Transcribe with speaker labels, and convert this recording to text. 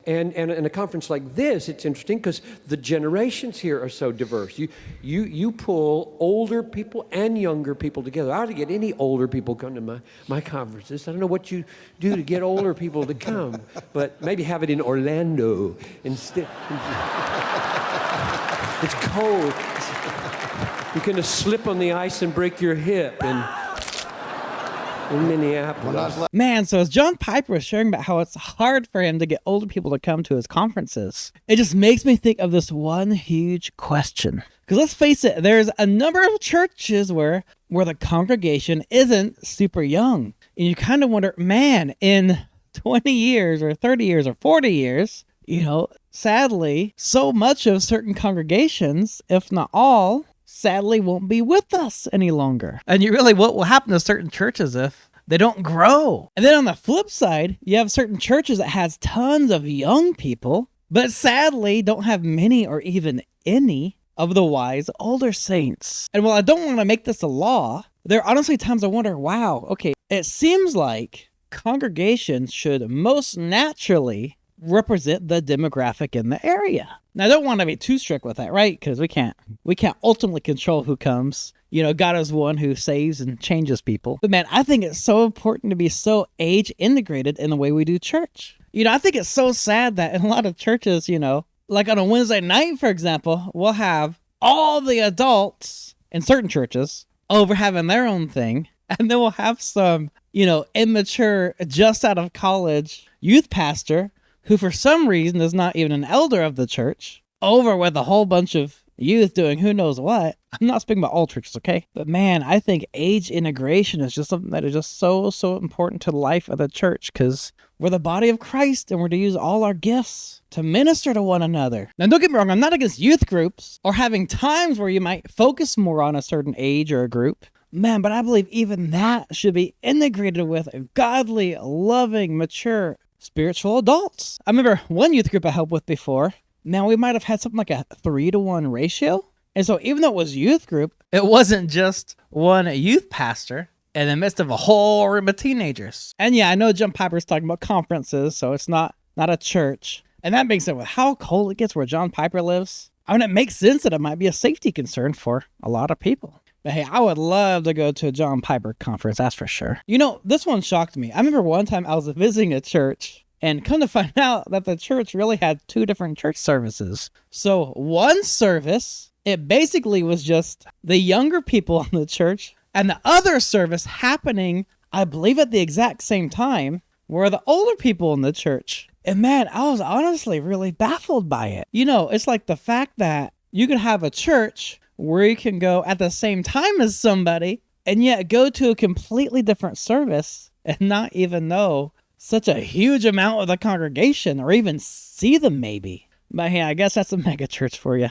Speaker 1: And in a conference like this, it's interesting because the generations here are so diverse. You pull older people and younger people together. I ought to get any older people come to my conferences. I don't know what you do to get older people to come, but maybe have it in Orlando instead. It's cold. You're going to slip on the ice and break your hip in Minneapolis.
Speaker 2: Man, so as John Piper was sharing about how it's hard for him to get older people to come to his conferences, it just makes me think of this one huge question. Because let's face it, there's a number of churches where the congregation isn't super young. And you kind of wonder, man, in 20 years or 30 years or 40 years, sadly, so much of certain congregations, if not all, sadly won't be with us any longer. And what will happen to certain churches if they don't grow? And then on the flip side, you have certain churches that has tons of young people, but sadly don't have many or even any of the wise older saints. And while I don't want to make this a law, there are honestly times I wonder, wow, okay, it seems like congregations should most naturally represent the demographic in the area. Now, I don't want to be too strict with that, right? Because we can't ultimately control who comes. God is one who saves and changes people. But man, I think it's so important to be so age integrated in the way we do church. I think it's so sad that in a lot of churches, like on a Wednesday night, for example, we'll have all the adults in certain churches over having their own thing. And then we'll have some, immature, just out of college youth pastor who for some reason is not even an elder of the church, over with a whole bunch of youth doing who knows what. I'm not speaking about all churches, okay? But man, I think age integration is just something that is just so, so important to the life of the church, because we're the body of Christ and we're to use all our gifts to minister to one another. Now, don't get me wrong, I'm not against youth groups or having times where you might focus more on a certain age or a group. Man, but I believe even that should be integrated with godly, loving, mature, spiritual adults. I remember one youth group I helped with before. Now, we might have had something like a 3-to-1 ratio. And so even though it was youth group, it wasn't just one youth pastor in the midst of a whole room of teenagers. And yeah, I know John Piper's talking about conferences, so it's not a church. And that makes it with how cold it gets where John Piper lives. I mean, it makes sense that it might be a safety concern for a lot of people. But hey, I would love to go to a John Piper conference, that's for sure. This one shocked me. I remember one time I was visiting a church, and come to find out that the church really had 2 different church services. So one service, it basically was just the younger people in the church, and the other service happening, I believe at the exact same time, were the older people in the church. And man, I was honestly really baffled by it. It's like the fact that you could have a church where you can go at the same time as somebody and yet go to a completely different service and not even know such a huge amount of the congregation or even see them maybe. But hey, I guess that's a mega church for you.